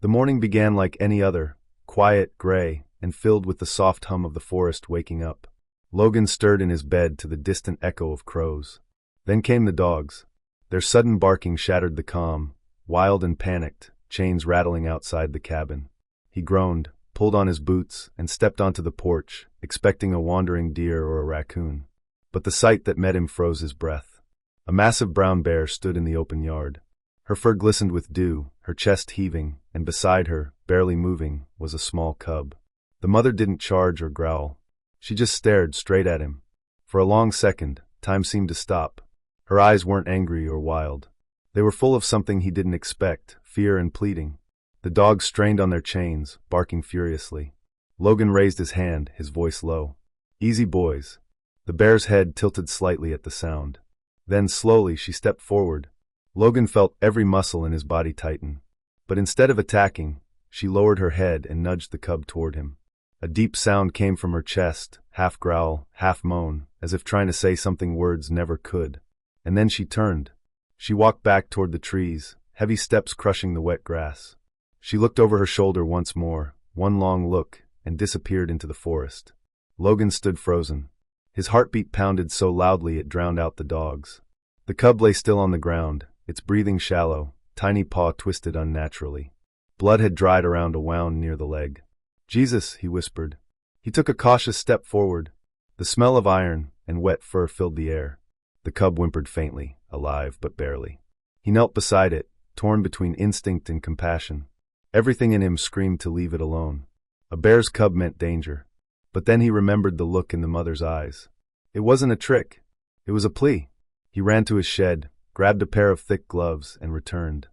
The morning began like any other, quiet, gray, and filled with the soft hum of the forest waking up. Logan stirred in his bed to the distant echo of crows. Then came the dogs. Their sudden barking shattered the calm, wild and panicked, chains rattling outside the cabin. He groaned, pulled on his boots, and stepped onto the porch, expecting a wandering deer or a raccoon. But the sight that met him froze his breath. A massive brown bear stood in the open yard. Her fur glistened with dew, her chest heaving, and beside her, barely moving, was a small cub. The mother didn't charge or growl. She just stared straight at him. For a long second, time seemed to stop. Her eyes weren't angry or wild. They were full of something he didn't expect, fear and pleading. The dogs strained on their chains, barking furiously. Logan raised his hand, his voice low. "Easy, boys." The bear's head tilted slightly at the sound. Then slowly she stepped forward. Logan felt every muscle in his body tighten. But instead of attacking, she lowered her head and nudged the cub toward him. A deep sound came from her chest, half growl, half moan, as if trying to say something words never could. And then she turned. She walked back toward the trees, heavy steps crushing the wet grass. She looked over her shoulder once more, one long look, and disappeared into the forest. Logan stood frozen. His heartbeat pounded so loudly it drowned out the dogs. The cub lay still on the ground, its breathing shallow, tiny paw twisted unnaturally. Blood had dried around a wound near the leg. "Jesus," he whispered. He took a cautious step forward. The smell of iron and wet fur filled the air. The cub whimpered faintly, alive but barely. He knelt beside it, torn between instinct and compassion. Everything in him screamed to leave it alone. A bear's cub meant danger. But then he remembered the look in the mother's eyes. It wasn't a trick. It was a plea. He ran to his shed, grabbed a pair of thick gloves, and returned.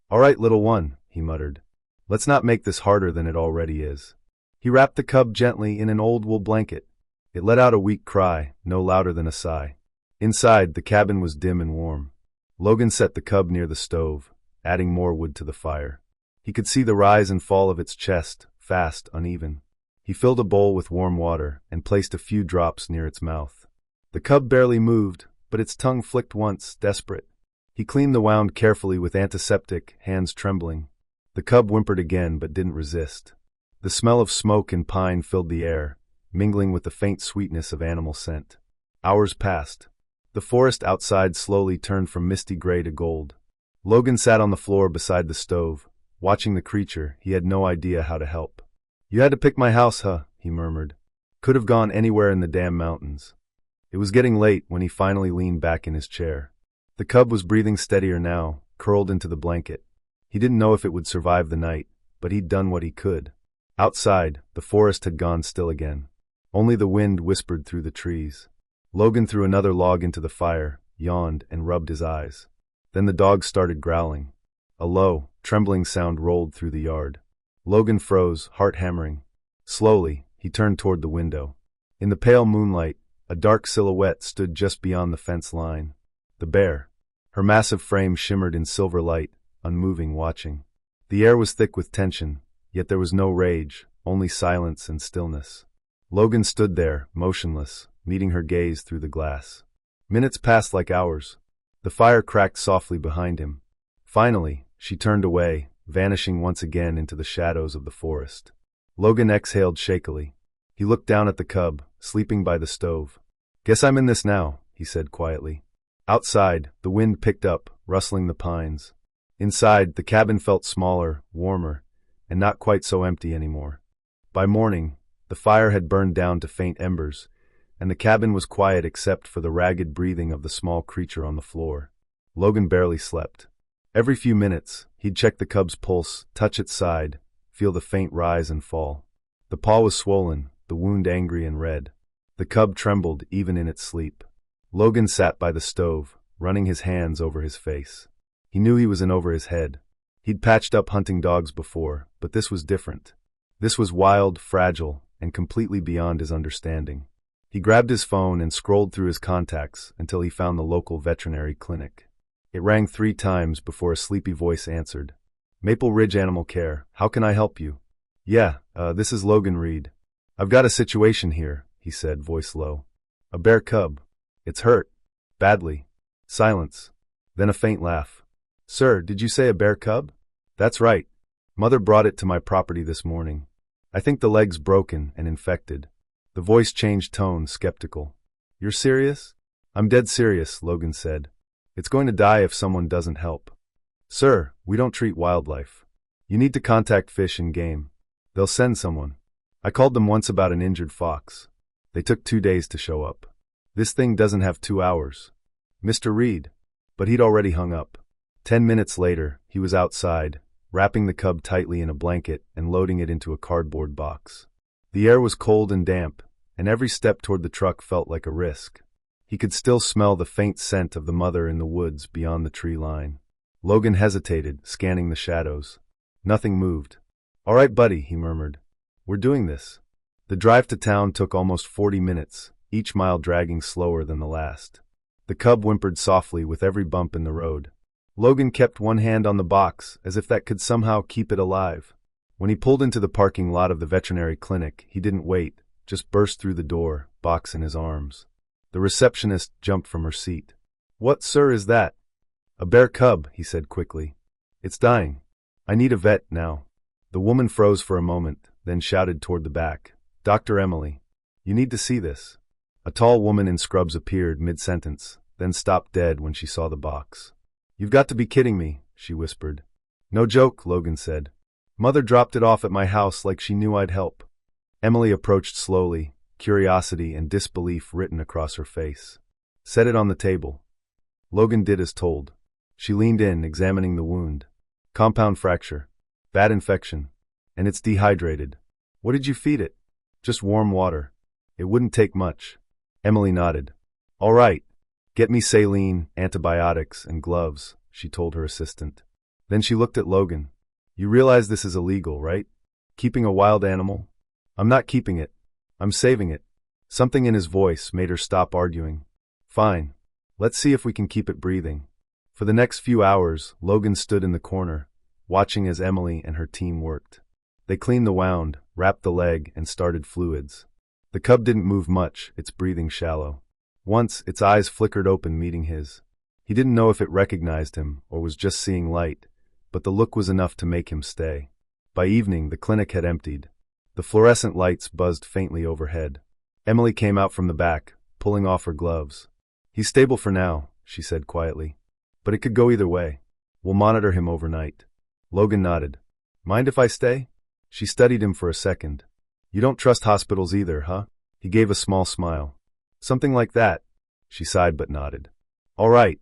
"All right, little one," he muttered. "Let's not make this harder than it already is." He wrapped the cub gently in an old wool blanket. It let out a weak cry, no louder than a sigh. Inside, the cabin was dim and warm. Logan set the cub near the stove, adding more wood to the fire. He could see the rise and fall of its chest, fast, uneven. He filled a bowl with warm water and placed a few drops near its mouth. The cub barely moved, but its tongue flicked once, desperate. He cleaned the wound carefully with antiseptic, hands trembling. The cub whimpered again but didn't resist. The smell of smoke and pine filled the air, mingling with the faint sweetness of animal scent. Hours passed. The forest outside slowly turned from misty gray to gold. Logan sat on the floor beside the stove, watching the creature. He had no idea how to help. "You had to pick my house, huh?" he murmured. "Could have gone anywhere in the damn mountains." It was getting late when he finally leaned back in his chair. The cub was breathing steadier now, curled into the blanket. He didn't know if it would survive the night, but he'd done what he could. Outside, the forest had gone still again. Only the wind whispered through the trees. Logan threw another log into the fire, yawned, and rubbed his eyes. Then the dogs started growling. A low, trembling sound rolled through the yard. Logan froze, heart hammering. Slowly, he turned toward the window. In the pale moonlight, a dark silhouette stood just beyond the fence line. The bear. Her massive frame shimmered in silver light, unmoving, watching. The air was thick with tension, yet there was no rage, only silence and stillness. Logan stood there, motionless, meeting her gaze through the glass. Minutes passed like hours. The fire cracked softly behind him. Finally, she turned away, vanishing once again into the shadows of the forest. Logan exhaled shakily. He looked down at the cub, sleeping by the stove. "Guess I'm in this now," he said quietly. Outside, the wind picked up, rustling the pines. Inside, the cabin felt smaller, warmer, and not quite so empty anymore. By morning, the fire had burned down to faint embers, and the cabin was quiet except for the ragged breathing of the small creature on the floor. Logan barely slept. Every few minutes, he'd check the cub's pulse, touch its side, feel the faint rise and fall. The paw was swollen, the wound angry and red. The cub trembled even in its sleep. Logan sat by the stove, running his hands over his face. He knew he was in over his head. He'd patched up hunting dogs before, but this was different. This was wild, fragile, and completely beyond his understanding. He grabbed his phone and scrolled through his contacts until he found the local veterinary clinic. It rang 3 times before a sleepy voice answered. "Maple Ridge Animal Care, how can I help you?" "Yeah, this is Logan Reed. I've got a situation here," he said, voice low. "A bear cub. It's hurt. Badly." Silence. Then a faint laugh. "Sir, did you say a bear cub?" "That's right. Mother brought it to my property this morning. I think the leg's broken and infected. The voice changed tone, skeptical. You're serious? I'm dead serious, Logan said. It's going to die if someone doesn't help. Sir, we don't treat wildlife. You need to contact Fish and Game. They'll send someone. I called them once about an injured fox. They took 2 days to show up. This thing doesn't have 2 hours. Mr. Reed. But he'd already hung up. 10 minutes later, he was outside, wrapping the cub tightly in a blanket and loading it into a cardboard box. The air was cold and damp, and every step toward the truck felt like a risk. He could still smell the faint scent of the mother in the woods beyond the tree line. Logan hesitated, scanning the shadows. Nothing moved. All right, buddy, he murmured. We're doing this. The drive to town took almost 40 minutes, each mile dragging slower than the last. The cub whimpered softly with every bump in the road. Logan kept one hand on the box, as if that could somehow keep it alive. When he pulled into the parking lot of the veterinary clinic, he didn't wait, just burst through the door, box in his arms. The receptionist jumped from her seat. What, sir, is that? A bear cub, he said quickly. It's dying. I need a vet now. The woman froze for a moment, then shouted toward the back. Dr. Emily. You need to see this. A tall woman in scrubs appeared mid-sentence, then stopped dead when she saw the box. You've got to be kidding me, she whispered. No joke, Logan said. Mother dropped it off at my house like she knew I'd help. Emily approached slowly, curiosity and disbelief written across her face. Set it on the table. Logan did as told. She leaned in, examining the wound. Compound fracture. Bad infection. And it's dehydrated. What did you feed it? Just warm water. It wouldn't take much. Emily nodded. All right. Get me saline, antibiotics, and gloves, she told her assistant. Then she looked at Logan. You realize this is illegal, right? Keeping a wild animal? I'm not keeping it. I'm saving it. Something in his voice made her stop arguing. Fine. Let's see if we can keep it breathing. For the next few hours, Logan stood in the corner, watching as Emily and her team worked. They cleaned the wound, wrapped the leg, and started fluids. The cub didn't move much, its breathing shallow. Once, its eyes flickered open, meeting his. He didn't know if it recognized him or was just seeing light, but the look was enough to make him stay. By evening, the clinic had emptied. The fluorescent lights buzzed faintly overhead. Emily came out from the back, pulling off her gloves. He's stable for now, she said quietly. But it could go either way. We'll monitor him overnight. Logan nodded. Mind if I stay? She studied him for a second. You don't trust hospitals either, huh? He gave a small smile. Something like that. She sighed but nodded. All right.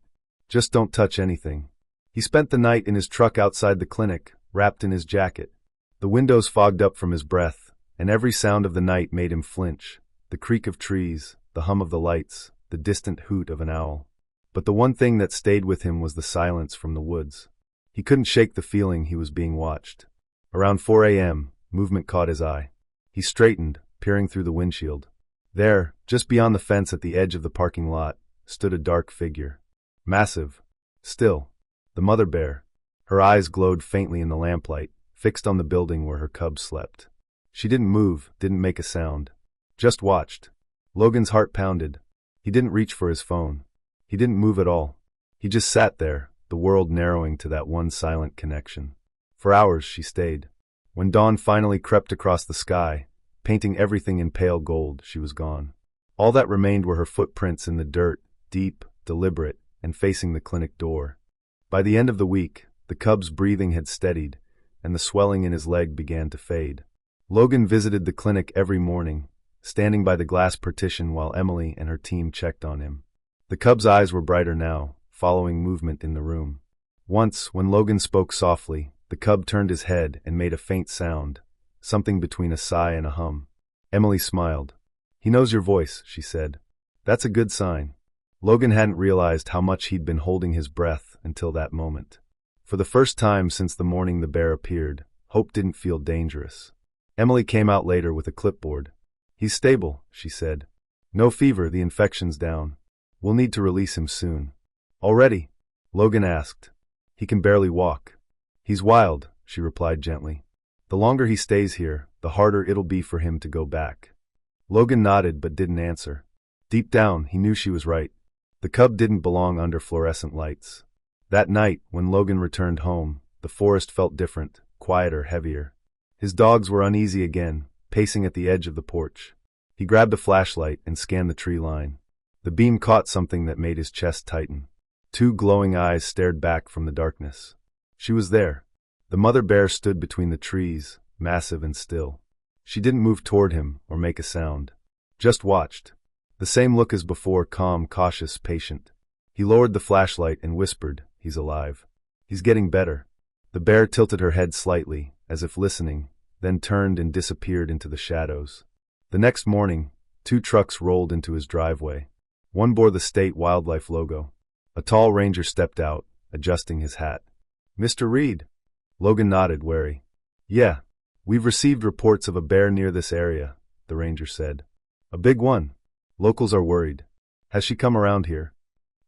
Just don't touch anything. He spent the night in his truck outside the clinic, wrapped in his jacket. The windows fogged up from his breath, and every sound of the night made him flinch. The creak of trees, the hum of the lights, the distant hoot of an owl. But the one thing that stayed with him was the silence from the woods. He couldn't shake the feeling he was being watched. Around 4 a.m., movement caught his eye. He straightened, peering through the windshield. There, just beyond the fence at the edge of the parking lot, stood a dark figure. Massive. Still. The mother bear. Her eyes glowed faintly in the lamplight, fixed on the building where her cub slept. She didn't move, didn't make a sound. Just watched. Logan's heart pounded. He didn't reach for his phone. He didn't move at all. He just sat there, the world narrowing to that one silent connection. For hours she stayed. When dawn finally crept across the sky, painting everything in pale gold, she was gone. All that remained were her footprints in the dirt, deep, deliberate, and facing the clinic door. By the end of the week, the cub's breathing had steadied, and the swelling in his leg began to fade. Logan visited the clinic every morning, standing by the glass partition while Emily and her team checked on him. The cub's eyes were brighter now, following movement in the room. Once, when Logan spoke softly, the cub turned his head and made a faint sound, something between a sigh and a hum. Emily smiled. He knows your voice, she said. That's a good sign. Logan hadn't realized how much he'd been holding his breath until that moment. For the first time since the morning the bear appeared, hope didn't feel dangerous. Emily came out later with a clipboard. He's stable, she said. No fever, the infection's down. We'll need to release him soon. Already? Logan asked. He can barely walk. He's wild, she replied gently. The longer he stays here, the harder it'll be for him to go back. Logan nodded but didn't answer. Deep down, he knew she was right. The cub didn't belong under fluorescent lights. That night, when Logan returned home, the forest felt different, quieter, heavier. His dogs were uneasy again, pacing at the edge of the porch. He grabbed a flashlight and scanned the tree line. The beam caught something that made his chest tighten. Two glowing eyes stared back from the darkness. She was there. The mother bear stood between the trees, massive and still. She didn't move toward him or make a sound. Just watched. The same look as before, calm, cautious, patient. He lowered the flashlight and whispered, "He's alive. He's getting better." The bear tilted her head slightly, as if listening, then turned and disappeared into the shadows. The next morning, 2 trucks rolled into his driveway. One bore the state wildlife logo. A tall ranger stepped out, adjusting his hat. "Mr. Reed?" Logan nodded, wary. "Yeah, we've received reports of a bear near this area," the ranger said. "A big one. Locals are worried. Has she come around here?"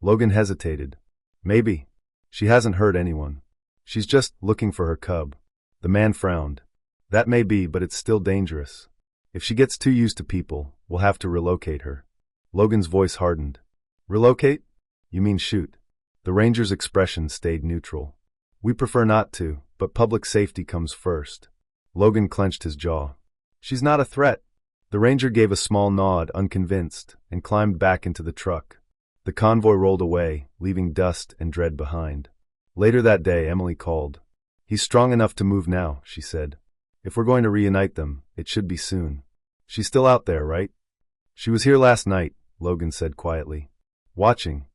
Logan hesitated. "Maybe. She hasn't hurt anyone. She's just looking for her cub." The man frowned. "That may be, but it's still dangerous. If she gets too used to people, we'll have to relocate her." Logan's voice hardened. "Relocate? You mean shoot?" The ranger's expression stayed neutral. "We prefer not to, but public safety comes first." Logan clenched his jaw. "She's not a threat." The ranger gave a small nod, unconvinced, and climbed back into the truck. The convoy rolled away, leaving dust and dread behind. Later that day, Emily called. "He's strong enough to move now," she said. "If we're going to reunite them, it should be soon." "She's still out there, right?" "She was here last night," Logan said quietly. "Watching.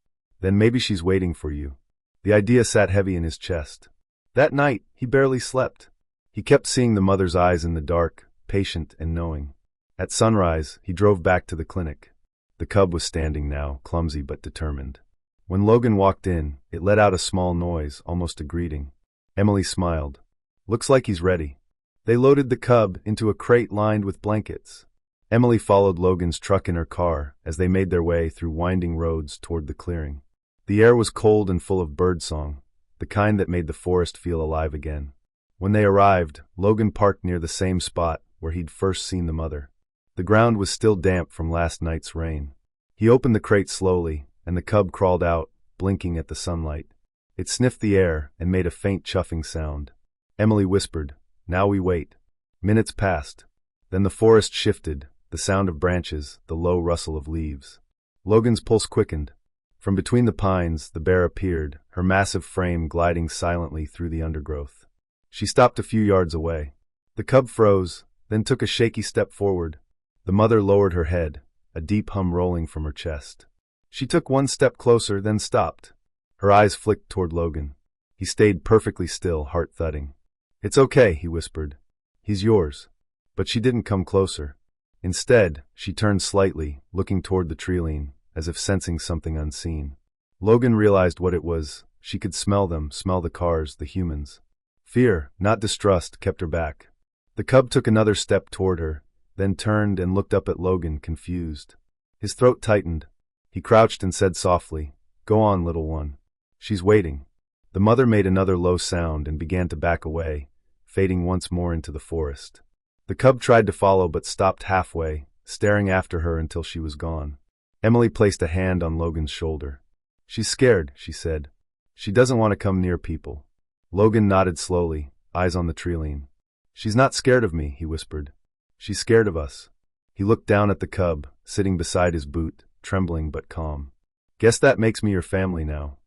Then maybe she's waiting for you." The idea sat heavy in his chest. That night, he barely slept. He kept seeing the mother's eyes in the dark, patient and knowing. At sunrise, he drove back to the clinic. The cub was standing now, clumsy but determined. When Logan walked in, it let out a small noise, almost a greeting. Emily smiled. "Looks like he's ready." They loaded the cub into a crate lined with blankets. Emily followed Logan's truck in her car as they made their way through winding roads toward the clearing. The air was cold and full of birdsong, the kind that made the forest feel alive again. When they arrived, Logan parked near the same spot where he'd first seen the mother. The ground was still damp from last night's rain. He opened the crate slowly, and the cub crawled out, blinking at the sunlight. It sniffed the air and made a faint chuffing sound. Emily whispered, "Now we wait." Minutes passed. Then the forest shifted, the sound of branches, the low rustle of leaves. Logan's pulse quickened. From between the pines, the bear appeared, her massive frame gliding silently through the undergrowth. She stopped a few yards away. The cub froze, then took a shaky step forward. The mother lowered her head, a deep hum rolling from her chest. She took one step closer, then stopped. Her eyes flicked toward Logan. He stayed perfectly still, heart thudding. "It's okay," he whispered. "He's yours." But she didn't come closer. Instead, she turned slightly, looking toward the treeline, as if sensing something unseen. Logan realized what it was. She could smell them, smell the cars, the humans. Fear, not distrust, kept her back. The cub took another step toward her, then turned and looked up at Logan, confused. His throat tightened. He crouched and said softly, "Go on, little one. She's waiting." The mother made another low sound and began to back away, fading once more into the forest. The cub tried to follow but stopped halfway, staring after her until she was gone. Emily placed a hand on Logan's shoulder. "She's scared," she said. "She doesn't want to come near people." Logan nodded slowly, eyes on the treeline. "She's not scared of me," he whispered. "She's scared of us." He looked down at the cub, sitting beside his boot, trembling but calm. "Guess that makes me your family now."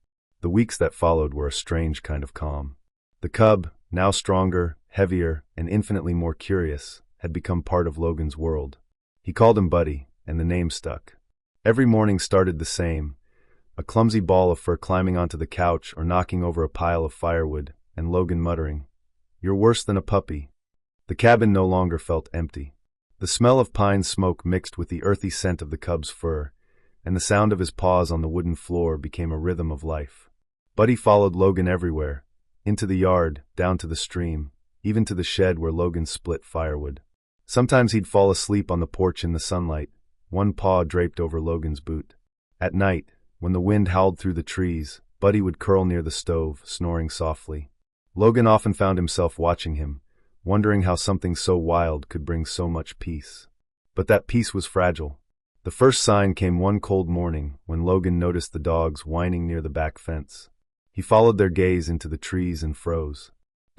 The weeks that followed were a strange kind of calm. The cub, now stronger, heavier, and infinitely more curious, had become part of Logan's world. He called him Buddy, and the name stuck. Every morning started the same, a clumsy ball of fur climbing onto the couch or knocking over a pile of firewood, and Logan muttering, "You're worse than a puppy." The cabin no longer felt empty. The smell of pine smoke mixed with the earthy scent of the cub's fur, and the sound of his paws on the wooden floor became a rhythm of life. Buddy followed Logan everywhere, into the yard, down to the stream, even to the shed where Logan split firewood. Sometimes he'd fall asleep on the porch in the sunlight, one paw draped over Logan's boot. At night, when the wind howled through the trees, Buddy would curl near the stove, snoring softly. Logan often found himself watching him, wondering how something so wild could bring so much peace. But that peace was fragile. The first sign came one cold morning when Logan noticed the dogs whining near the back fence. He followed their gaze into the trees and froze.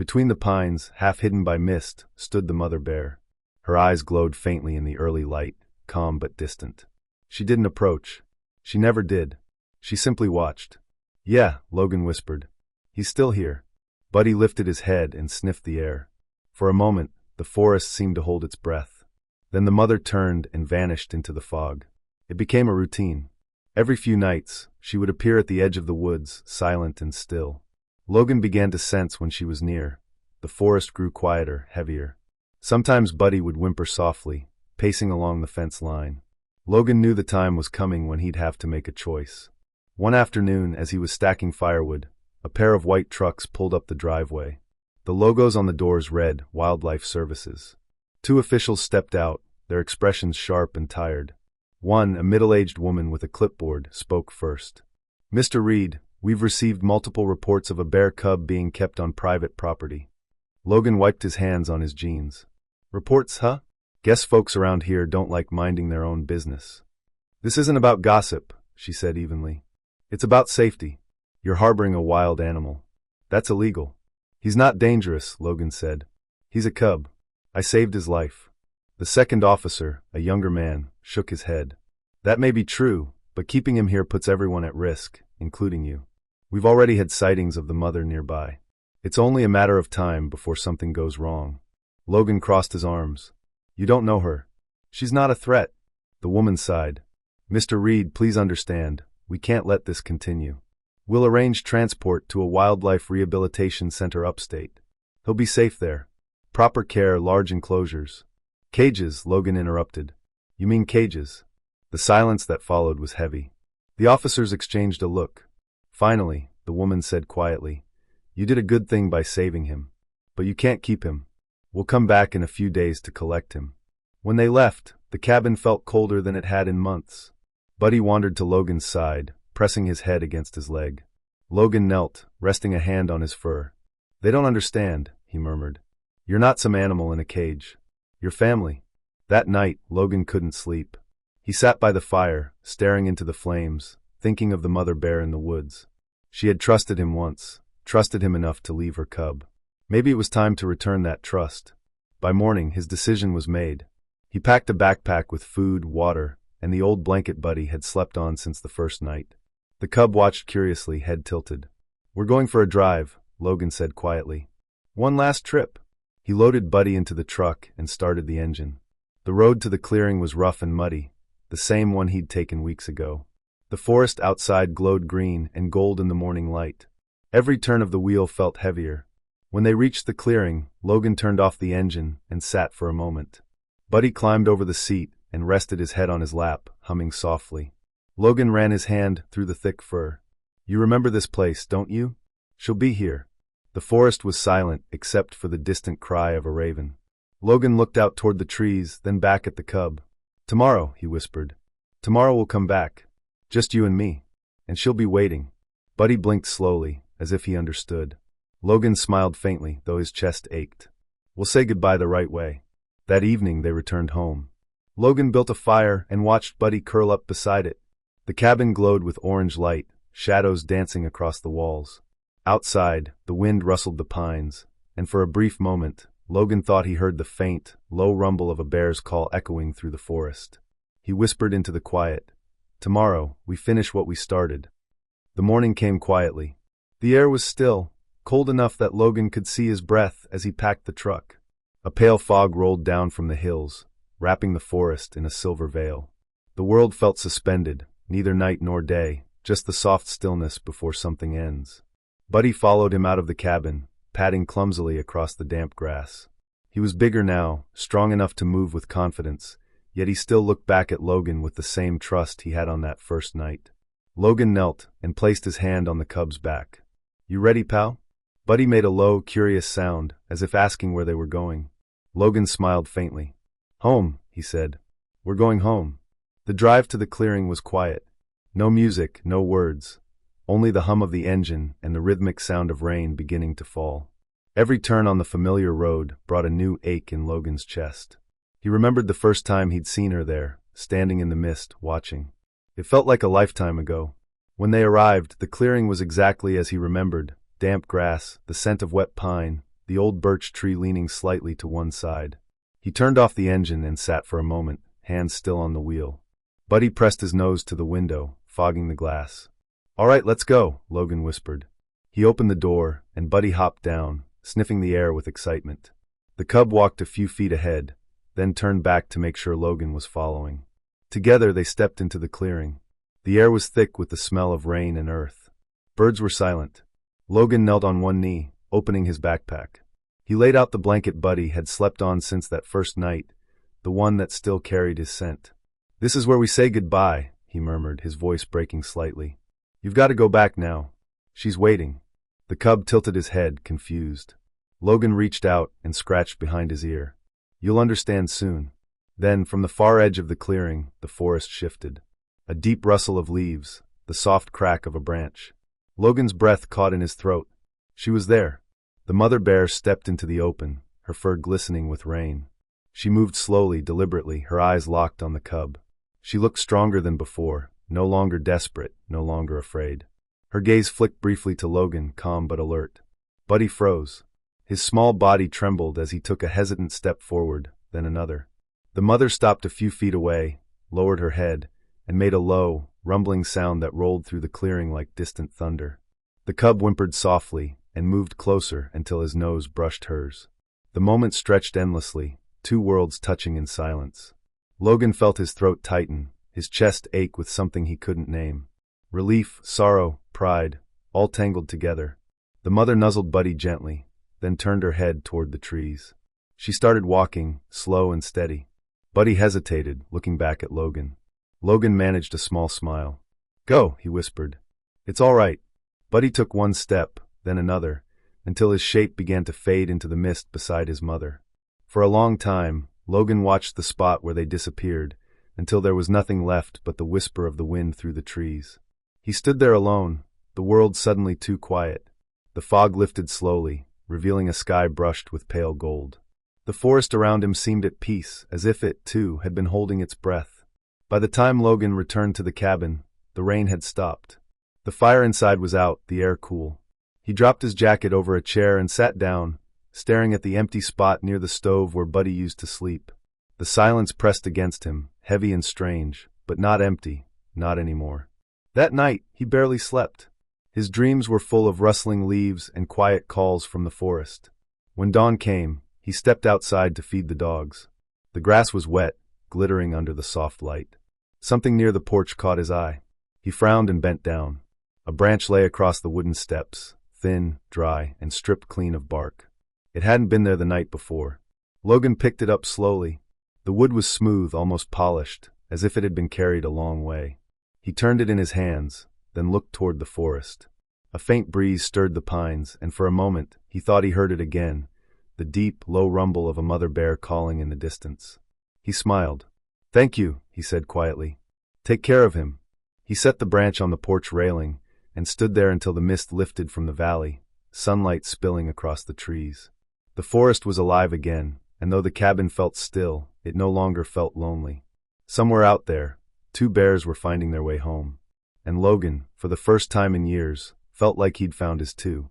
Between the pines, half hidden by mist, stood the mother bear. Her eyes glowed faintly in the early light, calm but distant. She didn't approach. She never did. She simply watched. "Yeah," Logan whispered. "He's still here." Buddy lifted his head and sniffed the air. For a moment, the forest seemed to hold its breath. Then the mother turned and vanished into the fog. It became a routine. Every few nights, she would appear at the edge of the woods, silent and still. Logan began to sense when she was near. The forest grew quieter, heavier. Sometimes Buddy would whimper softly, pacing along the fence line. Logan knew the time was coming when he'd have to make a choice. One afternoon, as he was stacking firewood, a pair of white trucks pulled up the driveway. The logos on the doors read Wildlife Services. Two officials stepped out, their expressions sharp and tired. One, a middle-aged woman with a clipboard, spoke first. "Mr. Reed, we've received multiple reports of a bear cub being kept on private property." Logan wiped his hands on his jeans. "Reports, huh? Guess folks around here don't like minding their own business." "This isn't about gossip," she said evenly. "It's about safety. You're harboring a wild animal. That's illegal." "He's not dangerous," Logan said. "He's a cub. I saved his life." The second officer, a younger man, shook his head. "That may be true, but keeping him here puts everyone at risk, including you. We've already had sightings of the mother nearby. It's only a matter of time before something goes wrong." Logan crossed his arms. "You don't know her. She's not a threat." The woman sighed. "Mr. Reed, please understand, we can't let this continue. We'll arrange transport to a wildlife rehabilitation center upstate. He'll be safe there. Proper care, large enclosures." "Cages," Logan interrupted. "You mean cages?" The silence that followed was heavy. The officers exchanged a look. Finally, the woman said quietly, "You did a good thing by saving him. But you can't keep him. We'll come back in a few days to collect him." When they left, the cabin felt colder than it had in months. Buddy wandered to Logan's side, pressing his head against his leg. Logan knelt, resting a hand on his fur. "They don't understand," he murmured. "You're not some animal in a cage. You're family." That night, Logan couldn't sleep. He sat by the fire, staring into the flames, thinking of the mother bear in the woods. She had trusted him once, trusted him enough to leave her cub. Maybe it was time to return that trust. By morning, his decision was made. He packed a backpack with food, water, and the old blanket Buddy had slept on since the first night. The cub watched curiously, head tilted. "We're going for a drive," Logan said quietly. "One last trip." He loaded Buddy into the truck and started the engine. The road to the clearing was rough and muddy, the same one he'd taken weeks ago. The forest outside glowed green and gold in the morning light. Every turn of the wheel felt heavier. When they reached the clearing, Logan turned off the engine and sat for a moment. Buddy climbed over the seat and rested his head on his lap, humming softly. Logan ran his hand through the thick fur. "You remember this place, don't you? She'll be here." The forest was silent except for the distant cry of a raven. Logan looked out toward the trees, then back at the cub. "Tomorrow," he whispered. "Tomorrow we'll come back. Just you and me. And she'll be waiting." Buddy blinked slowly, as if he understood. Logan smiled faintly, though his chest ached. "We'll say goodbye the right way." That evening they returned home. Logan built a fire and watched Buddy curl up beside it. The cabin glowed with orange light, shadows dancing across the walls. Outside, the wind rustled the pines, and for a brief moment, Logan thought he heard the faint, low rumble of a bear's call echoing through the forest. He whispered into the quiet, "Tomorrow, we finish what we started." The morning came quietly. The air was still, cold enough that Logan could see his breath as he packed the truck. A pale fog rolled down from the hills, wrapping the forest in a silver veil. The world felt suspended, neither night nor day, just the soft stillness before something ends. Buddy followed him out of the cabin, padding clumsily across the damp grass. He was bigger now, strong enough to move with confidence, yet he still looked back at Logan with the same trust he had on that first night. Logan knelt and placed his hand on the cub's back. "You ready, pal?" Buddy made a low, curious sound, as if asking where they were going. Logan smiled faintly. "Home," he said. "We're going home." The drive to the clearing was quiet. No music, no words. Only the hum of the engine and the rhythmic sound of rain beginning to fall. Every turn on the familiar road brought a new ache in Logan's chest. He remembered the first time he'd seen her there, standing in the mist, watching. It felt like a lifetime ago. When they arrived, the clearing was exactly as he remembered: damp grass, the scent of wet pine, the the old birch tree leaning slightly to one side. He turned off the engine and sat for a moment, hands still on the wheel. Buddy pressed his nose to the window, fogging the glass. "All right, let's go," Logan whispered. He opened the door, and Buddy hopped down, sniffing the air with excitement. The cub walked a few feet ahead, then turned back to make sure Logan was following. Together they stepped into the clearing. The air was thick with the smell of rain and earth. Birds were silent. Logan knelt on one knee, opening his backpack. He laid out the blanket Buddy had slept on since that first night, the one that still carried his scent. "This is where we say goodbye," he murmured, his voice breaking slightly. "You've got to go back now. She's waiting." The cub tilted his head, confused. Logan reached out and scratched behind his ear. "You'll understand soon." Then, from the far edge of the clearing, the forest shifted. A deep rustle of leaves, the soft crack of a branch. Logan's breath caught in his throat. She was there. The mother bear stepped into the open, her fur glistening with rain. She moved slowly, deliberately, her eyes locked on the cub. She looked stronger than before, no longer desperate, no longer afraid. Her gaze flicked briefly to Logan, calm but alert. Buddy froze. His small body trembled as he took a hesitant step forward, then another. The mother stopped a few feet away, lowered her head, and made a low, rumbling sound that rolled through the clearing like distant thunder. The cub whimpered softly and moved closer until his nose brushed hers. The moment stretched endlessly, two worlds touching in silence. Logan felt his throat tighten, his chest ache with something he couldn't name. Relief, sorrow, pride, all tangled together. The mother nuzzled Buddy gently, then turned her head toward the trees. She started walking, slow and steady. Buddy hesitated, looking back at Logan. Logan managed a small smile. "Go," he whispered. "It's all right." Buddy took one step, then another, until his shape began to fade into the mist beside his mother. For a long time, Logan watched the spot where they disappeared, until there was nothing left but the whisper of the wind through the trees. He stood there alone, the world suddenly too quiet. The fog lifted slowly, revealing a sky brushed with pale gold. The forest around him seemed at peace, as if it, too, had been holding its breath. By the time Logan returned to the cabin, the rain had stopped. The fire inside was out, the air cool. He dropped his jacket over a chair and sat down, staring at the empty spot near the stove where Buddy used to sleep. The silence pressed against him, heavy and strange, but not empty, not anymore. That night, he barely slept. His dreams were full of rustling leaves and quiet calls from the forest. When dawn came, he stepped outside to feed the dogs. The grass was wet, glittering under the soft light. Something near the porch caught his eye. He frowned and bent down. A branch lay across the wooden steps, thin, dry, and stripped clean of bark. It hadn't been there the night before. Logan picked it up slowly. The wood was smooth, almost polished, as if it had been carried a long way. He turned it in his hands, then looked toward the forest. A faint breeze stirred the pines, and for a moment he thought he heard it again, the deep, low rumble of a mother bear calling in the distance. He smiled. "Thank you," he said quietly. "Take care of him." He set the branch on the porch railing and stood there until the mist lifted from the valley, sunlight spilling across the trees. The forest was alive again, and though the cabin felt still, it no longer felt lonely. Somewhere out there, two bears were finding their way home. And Logan, for the first time in years, felt like he'd found his two.